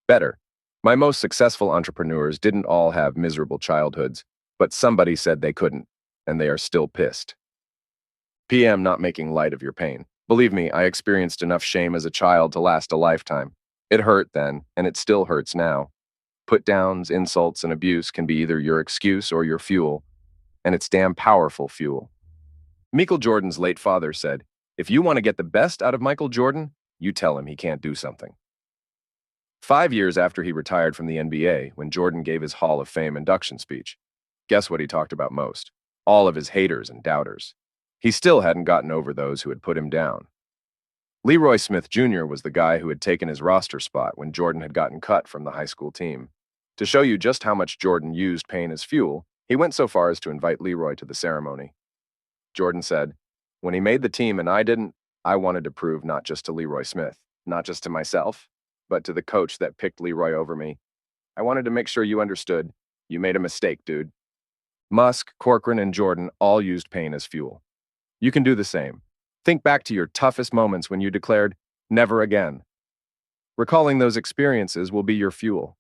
Speaker 2: Better. My most successful entrepreneurs didn't all have miserable childhoods, but somebody said they couldn't, and they are still pissed." PM, not making light of your pain. Believe me, I experienced enough shame as a child to last a lifetime. It hurt then, and it still hurts now. Put-downs, insults, and abuse can be either your excuse or your fuel, and it's damn powerful fuel. Michael Jordan's late father said, "If you want to get the best out of Michael Jordan, you tell him he can't do something." 5 years after he retired from the NBA, when Jordan gave his Hall of Fame induction speech, guess what he talked about most? All of his haters and doubters. He still hadn't gotten over those who had put him down. Leroy Smith Jr. was the guy who had taken his roster spot when Jordan had gotten cut from the high school team. To show you just how much Jordan used pain as fuel, he went so far as to invite Leroy to the ceremony. Jordan said, "When he made the team and I didn't, I wanted to prove not just to Leroy Smith, not just to myself, but to the coach that picked Leroy over me. I wanted to make sure you understood. You made a mistake, dude." Musk, Corcoran, and Jordan all used pain as fuel. You can do the same. Think back to your toughest moments when you declared, "Never again." Recalling those experiences will be your fuel.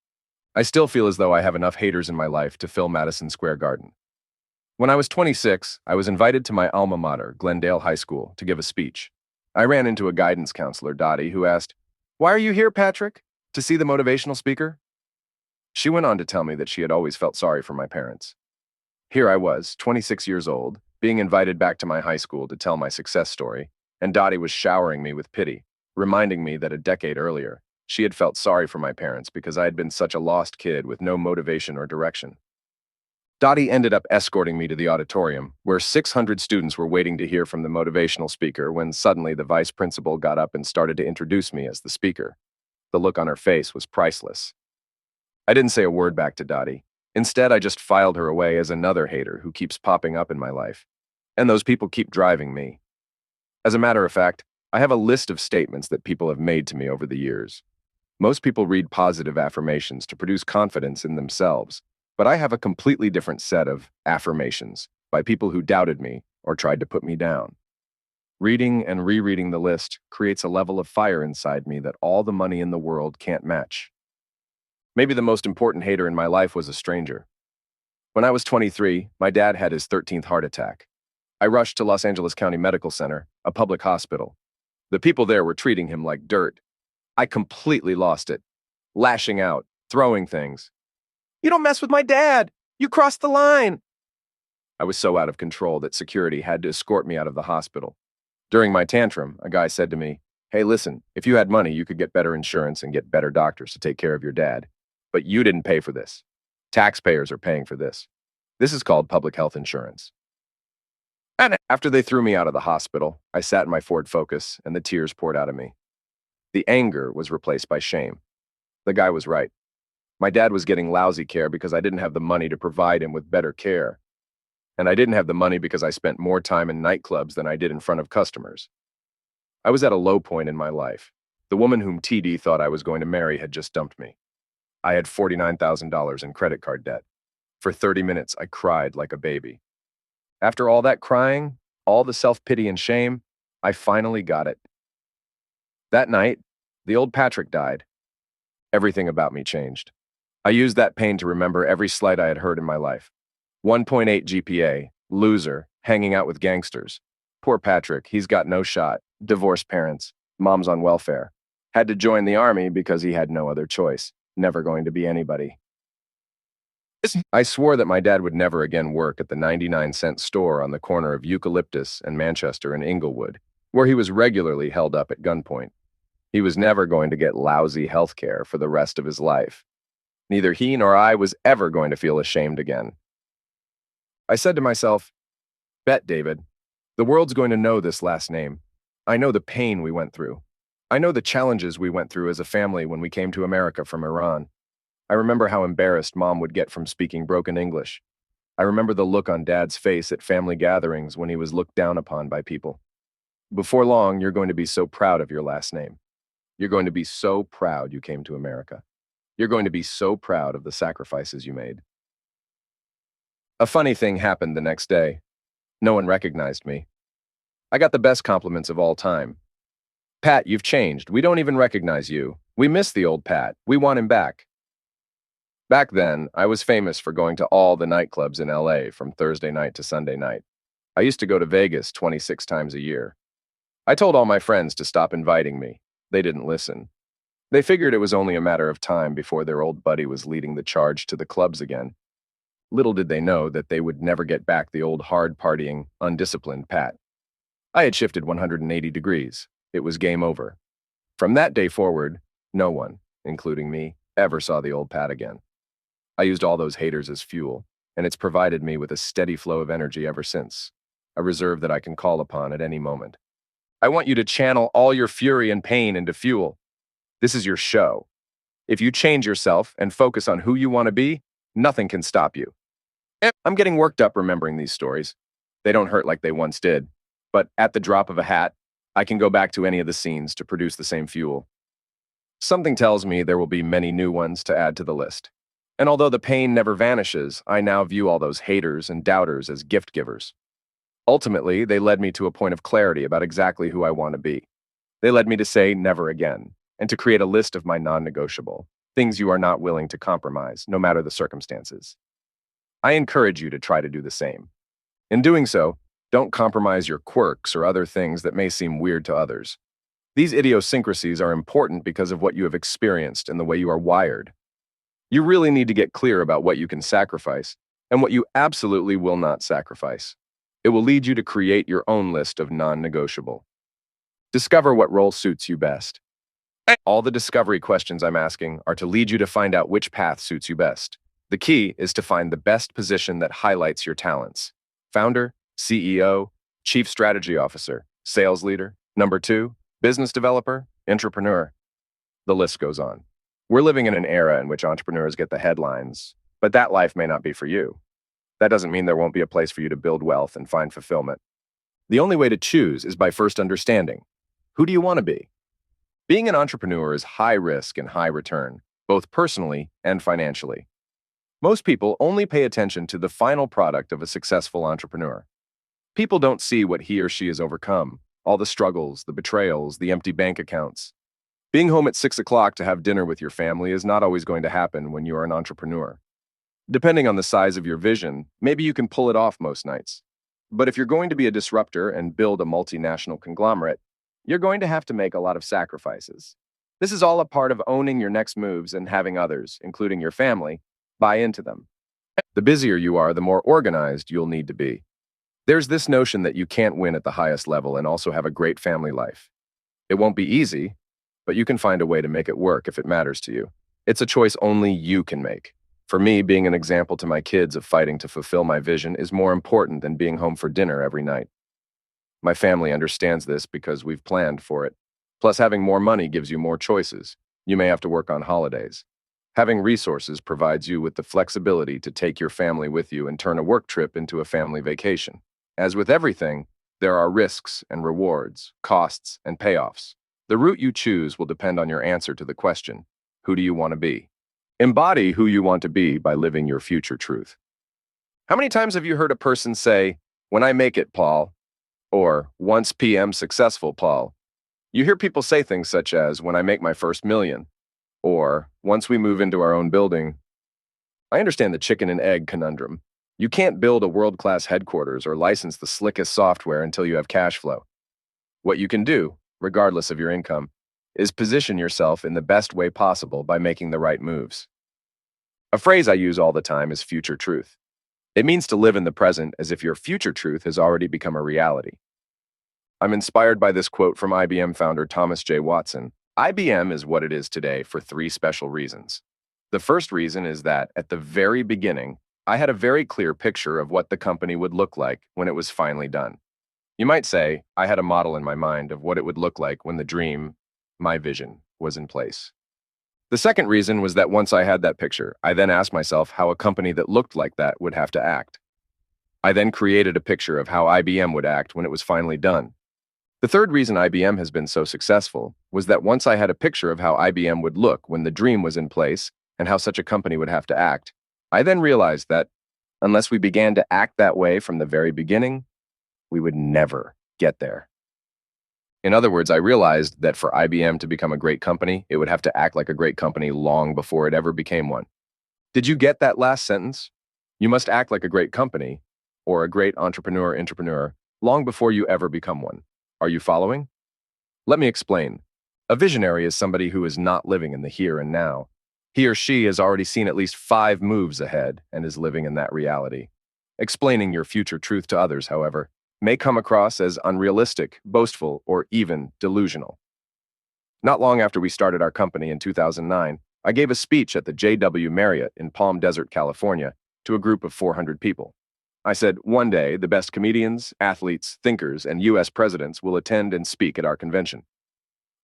Speaker 2: I still feel as though I have enough haters in my life to fill Madison Square Garden. When I was 26, I was invited to my alma mater, Glendale High School, to give a speech. I ran into a guidance counselor, Dottie, who asked, "Why are you here, Patrick? To see the motivational speaker?" She went on to tell me that she had always felt sorry for my parents. Here I was, 26 years old, being invited back to my high school to tell my success story, and Dottie was showering me with pity, reminding me that a decade earlier, she had felt sorry for my parents because I had been such a lost kid with no motivation or direction. Dottie ended up escorting me to the auditorium, where 600 students were waiting to hear from the motivational speaker when suddenly the vice principal got up and started to introduce me as the speaker. The look on her face was priceless. I didn't say a word back to Dottie. Instead, I just filed her away as another hater who keeps popping up in my life. And those people keep driving me. As a matter of fact, I have a list of statements that people have made to me over the years. Most people read positive affirmations to produce confidence in themselves, but I have a completely different set of affirmations by people who doubted me or tried to put me down. Reading and rereading the list creates a level of fire inside me that all the money in the world can't match. Maybe the most important hater in my life was a stranger. When I was 23, my dad had his 13th heart attack. I rushed to Los Angeles County Medical Center, a public hospital. The people there were treating him like dirt. I completely lost it, lashing out, throwing things. "You don't mess with my dad! You crossed the line!" I was so out of control that security had to escort me out of the hospital. During my tantrum, a guy said to me, "Hey, listen, if you had money, you could get better insurance and get better doctors to take care of your dad. But you didn't pay for this. Taxpayers are paying for this. This is called public health insurance." And after they threw me out of the hospital, I sat in my Ford Focus and the tears poured out of me. The anger was replaced by shame. The guy was right. My dad was getting lousy care because I didn't have the money to provide him with better care. And I didn't have the money because I spent more time in nightclubs than I did in front of customers. I was at a low point in my life. The woman whom TD thought I was going to marry had just dumped me. I had $49,000 in credit card debt. For 30 minutes, I cried like a baby. After all that crying, all the self-pity and shame, I finally got it. That night, the old Patrick died. Everything about me changed. I used that pain to remember every slight I had heard in my life. 1.8 GPA, loser, hanging out with gangsters. Poor Patrick, he's got no shot. Divorced parents, mom's on welfare. Had to join the army because he had no other choice. Never going to be anybody. I swore that my dad would never again work at the 99-cent store on the corner of Eucalyptus and Manchester in Inglewood, where he was regularly held up at gunpoint. He was never going to get lousy health care for the rest of his life. Neither he nor I was ever going to feel ashamed again. I said to myself, "Bet, David, the world's going to know this last name. I know the pain we went through. I know the challenges we went through as a family when we came to America from Iran. I remember how embarrassed Mom would get from speaking broken English. I remember the look on Dad's face at family gatherings when he was looked down upon by people. Before long, you're going to be so proud of your last name. You're going to be so proud you came to America. You're going to be so proud of the sacrifices you made. A funny thing happened the next day. No one recognized me. I got the best compliments of all time. Pat, you've changed. We don't even recognize you. We miss the old Pat. We want him back. Back then, I was famous for going to all the nightclubs in LA from Thursday night to Sunday night. I used to go to Vegas 26 times a year. I told all my friends to stop inviting me. They didn't listen. They figured it was only a matter of time before their old buddy was leading the charge to the clubs again. Little did they know that they would never get back the old hard-partying, undisciplined Pat. I had shifted 180 degrees. It was game over. From that day forward, no one, including me, ever saw the old Pat again. I used all those haters as fuel, and it's provided me with a steady flow of energy ever since, a reserve that I can call upon at any moment. I want you to channel all your fury and pain into fuel. This is your show. If you change yourself and focus on who you want to be, nothing can stop you. I'm getting worked up remembering these stories. They don't hurt like they once did, but at the drop of a hat, I can go back to any of the scenes to produce the same fuel. Something tells me there will be many new ones to add to the list. And although the pain never vanishes, I now view all those haters and doubters as gift givers. Ultimately, they led me to a point of clarity about exactly who I want to be. They led me to say never again, and to create a list of my non-negotiable, things you are not willing to compromise, no matter the circumstances. I encourage you to try to do the same. In doing so, don't compromise your quirks or other things that may seem weird to others. These idiosyncrasies are important because of what you have experienced and the way you are wired. You really need to get clear about what you can sacrifice and what you absolutely will not sacrifice. It will lead you to create your own list of non-negotiable. Discover what role suits you best. All the discovery questions I'm asking are to lead you to find out which path suits you best. The key is to find the best position that highlights your talents. Founder, CEO, Chief Strategy Officer, Sales Leader, Number 2, Business Developer, Entrepreneur. The list goes on. We're living in an era in which entrepreneurs get the headlines, but that life may not be for you. That doesn't mean there won't be a place for you to build wealth and find fulfillment. The only way to choose is by first understanding, who do you want to be? Being an entrepreneur is high risk and high return, both personally and financially. Most people only pay attention to the final product of a successful entrepreneur. People don't see what he or she has overcome, all the struggles, the betrayals, the empty bank accounts. Being home at 6 o'clock to have dinner with your family is not always going to happen when you are an entrepreneur. Depending on the size of your vision, maybe you can pull it off most nights. But if you're going to be a disruptor and build a multinational conglomerate, you're going to have to make a lot of sacrifices. This is all a part of owning your next moves and having others, including your family, buy into them. The busier you are, the more organized you'll need to be. There's this notion that you can't win at the highest level and also have a great family life. It won't be easy, but you can find a way to make it work if it matters to you. It's a choice only you can make. For me, being an example to my kids of fighting to fulfill my vision is more important than being home for dinner every night. My family understands this because we've planned for it. Plus, having more money gives you more choices. You may have to work on holidays. Having resources provides you with the flexibility to take your family with you and turn a work trip into a family vacation. As with everything, there are risks and rewards, costs and payoffs. The route you choose will depend on your answer to the question, who do you want to be? Embody who you want to be by living your future truth. How many times have you heard a person say, "When I make it, Paul," or "Once PM successful, Paul"? You hear people say things such as, "When I make my first million," or "Once we move into our own building." I understand the chicken and egg conundrum. You can't build a world-class headquarters or license the slickest software until you have cash flow. What you can do, regardless of your income, is position yourself in the best way possible by making the right moves. A phrase I use all the time is future truth. It means to live in the present as if your future truth has already become a reality. I'm inspired by this quote from IBM founder Thomas J. Watson. IBM is what it is today for 3 special reasons. The first reason is that, at the very beginning, I had a very clear picture of what the company would look like when it was finally done. You might say I had a model in my mind of what it would look like when the dream, my vision, was in place. The second reason was that once I had that picture, I then asked myself how a company that looked like that would have to act. I then created a picture of how IBM would act when it was finally done. The third reason IBM has been so successful was that once I had a picture of how IBM would look when the dream was in place and how such a company would have to act, I then realized that unless we began to act that way from the very beginning, we would never get there. In other words, I realized that for IBM to become a great company, it would have to act like a great company long before it ever became one. Did you get that last sentence? You must act like a great company or a great entrepreneur long before you ever become one. Are you following? Let me explain. A visionary is somebody who is not living in the here and now. He or she has already seen at least 5 moves ahead and is living in that reality. Explaining your future truth to others, however, may come across as unrealistic, boastful, or even delusional. Not long after we started our company in 2009, I gave a speech at the JW Marriott in Palm Desert, California, to a group of 400 people. I said, one day, the best comedians, athletes, thinkers, and U.S. presidents will attend and speak at our convention.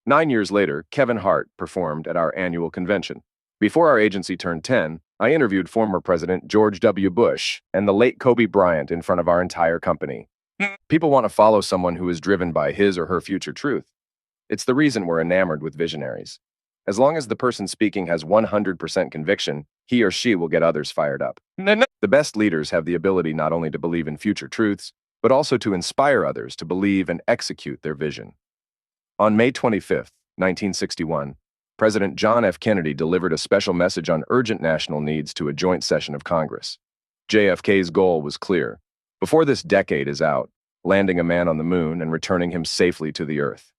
Speaker 2: 9 years later, Kevin Hart performed at our annual convention. Before our agency turned 10, I interviewed former President George W. Bush and the late Kobe Bryant in front of our entire company. People want to follow someone who is driven by his or her future truth. It's the reason we're enamored with visionaries. As long as the person speaking has 100% conviction, he or she will get others fired up. The best leaders have the ability not only to believe in future truths, but also to inspire others to believe and execute their vision. On May 25, 1961, President John F. Kennedy delivered a special message on urgent national needs to a joint session of Congress. JFK's goal was clear. Before this decade is out, landing a man on the moon and returning him safely to the Earth.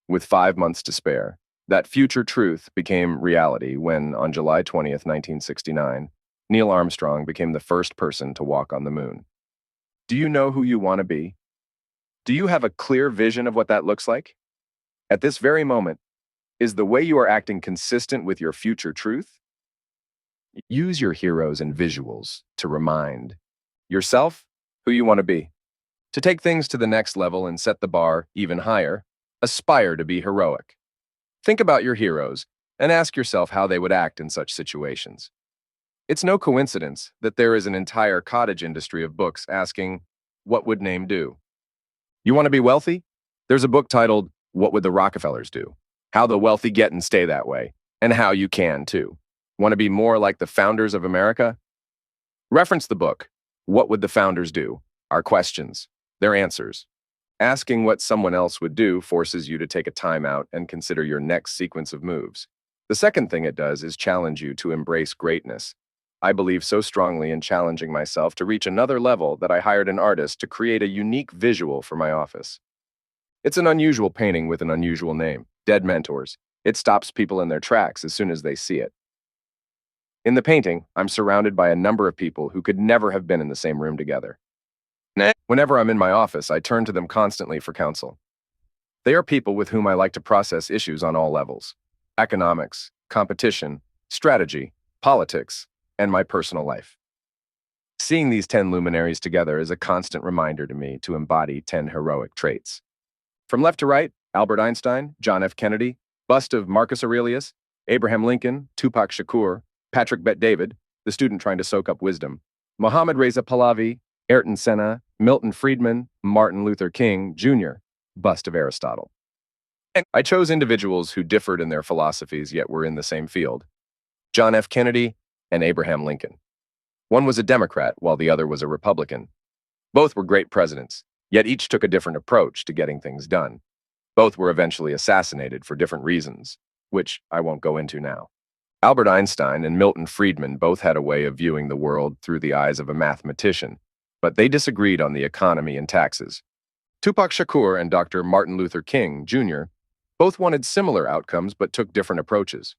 Speaker 2: With 5 months to spare, that future truth became reality when, on July 20th, 1969, Neil Armstrong became the first person to walk on the moon. Do you know who you want to be? Do you have a clear vision of what that looks like? At this very moment, is the way you are acting consistent with your future truth? Use your heroes and visuals to remind yourself who you want to be. To take things to the next level and set the bar even higher, aspire to be heroic. Think about your heroes and ask yourself how they would act in such situations. It's no coincidence that there is an entire cottage industry of books asking, what would name do? You want to be wealthy? There's a book titled, What Would the Rockefellers Do? How the wealthy get and stay that way, and how you can too. Want to be more like the founders of America? Reference the book, What Would the Founders Do? Our questions, their answers. Asking what someone else would do forces you to take a time out and consider your next sequence of moves. The second thing it does is challenge you to embrace greatness. I believe so strongly in challenging myself to reach another level that I hired an artist to create a unique visual for my office. It's an unusual painting with an unusual name, Dead Mentors. It stops people in their tracks as soon as they see it. In the painting, I'm surrounded by a number of people who could never have been in the same room together. Whenever I'm in my office, I turn to them constantly for counsel. They are people with whom I like to process issues on all levels: economics, competition, strategy, politics, and my personal life. Seeing these 10 luminaries together is a constant reminder to me to embody 10 heroic traits. From left to right, Albert Einstein, John F. Kennedy, bust of Marcus Aurelius, Abraham Lincoln, Tupac Shakur, Patrick Bet-David, the student trying to soak up wisdom, Mohammad Reza Pahlavi, Ayrton Senna, Milton Friedman, Martin Luther King, Jr., bust of Aristotle. I chose individuals who differed in their philosophies yet were in the same field: John F. Kennedy and Abraham Lincoln. One was a Democrat while the other was a Republican. Both were great presidents, yet each took a different approach to getting things done. Both were eventually assassinated for different reasons, which I won't go into now. Albert Einstein and Milton Friedman both had a way of viewing the world through the eyes of a mathematician, but they disagreed on the economy and taxes. Tupac Shakur and Dr. Martin Luther King, Jr. both wanted similar outcomes but took different approaches.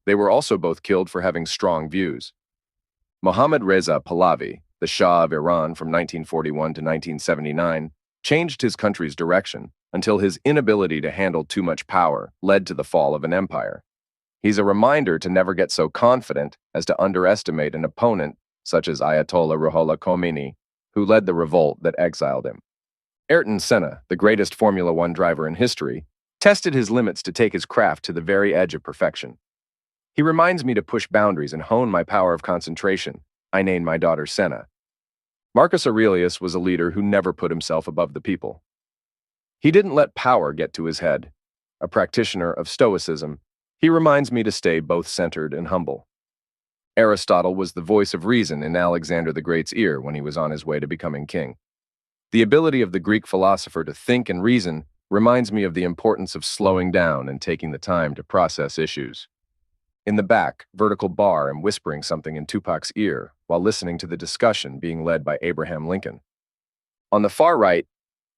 Speaker 2: They were also both killed for having strong views. Mohammad Reza Pahlavi, the Shah of Iran from 1941 to 1979, changed his country's direction until his inability to handle too much power led to the fall of an empire. He's a reminder to never get so confident as to underestimate an opponent such as Ayatollah Ruhollah Khomeini, who led the revolt that exiled him. Ayrton Senna, the greatest Formula One driver in history, tested his limits to take his craft to the very edge of perfection. He reminds me to push boundaries and hone my power of concentration. I named my daughter Senna. Marcus Aurelius was a leader who never put himself above the people. He didn't let power get to his head. A practitioner of Stoicism, he reminds me to stay both centered and humble. Aristotle was the voice of reason in Alexander the Great's ear when he was on his way to becoming king. The ability of the Greek philosopher to think and reason reminds me of the importance of slowing down and taking the time to process issues. In the back, vertical bar am whispering something in Tupac's ear while listening to the discussion being led by Abraham Lincoln. On the far right,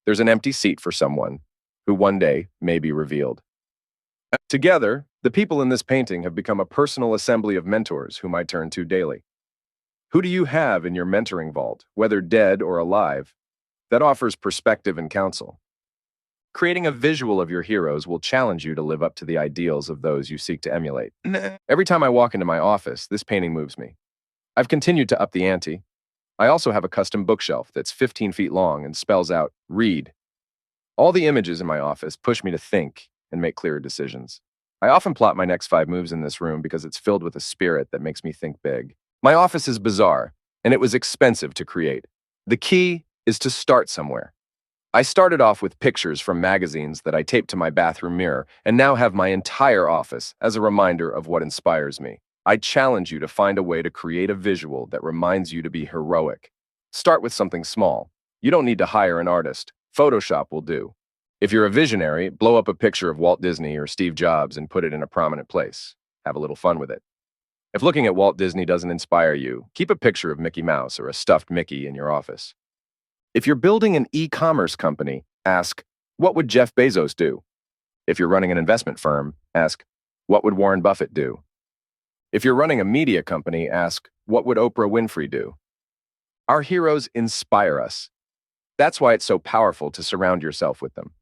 Speaker 2: there's an empty seat for someone who one day may be revealed. Together, the people in this painting have become a personal assembly of mentors whom I turn to daily. Who do you have in your mentoring vault, whether dead or alive, that offers perspective and counsel? Creating a visual of your heroes will challenge you to live up to the ideals of those you seek to emulate. Every time I walk into my office, this painting moves me. I've continued to up the ante. I also have a custom bookshelf that's 15 feet long and spells out, "Read." All the images in my office push me to think and make clearer decisions. I often plot my next 5 moves in this room because it's filled with a spirit that makes me think big. My office is bizarre, and it was expensive to create. The key is to start somewhere. I started off with pictures from magazines that I taped to my bathroom mirror, and now have my entire office as a reminder of what inspires me. I challenge you to find a way to create a visual that reminds you to be heroic. Start with something small. You don't need to hire an artist. Photoshop will do. If you're a visionary, blow up a picture of Walt Disney or Steve Jobs and put it in a prominent place. Have a little fun with it. If looking at Walt Disney doesn't inspire you, keep a picture of Mickey Mouse or a stuffed Mickey in your office. If you're building an e-commerce company, ask, what would Jeff Bezos do? If you're running an investment firm, ask, what would Warren Buffett do? If you're running a media company, ask, what would Oprah Winfrey do? Our heroes inspire us. That's why it's so powerful to surround yourself with them.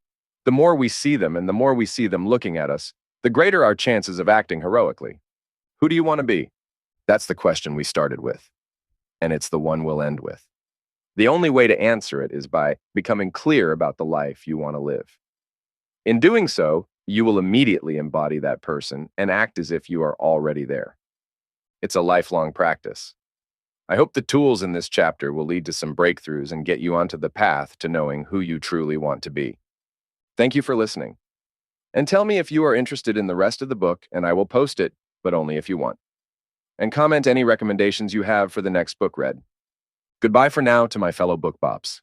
Speaker 2: The more we see them and the more we see them looking at us, the greater our chances of acting heroically. Who do you want to be? That's the question we started with, and it's the one we'll end with. The only way to answer it is by becoming clear about the life you want to live. In doing so, you will immediately embody that person and act as if you are already there. It's a lifelong practice. I hope the tools in this chapter will lead to some breakthroughs and get you onto the path to knowing who you truly want to be. Thank you for listening. And tell me if you are interested in the rest of the book, and I will post it, but only if you want. And comment any recommendations you have for the next book read. Goodbye for now to my fellow book bops.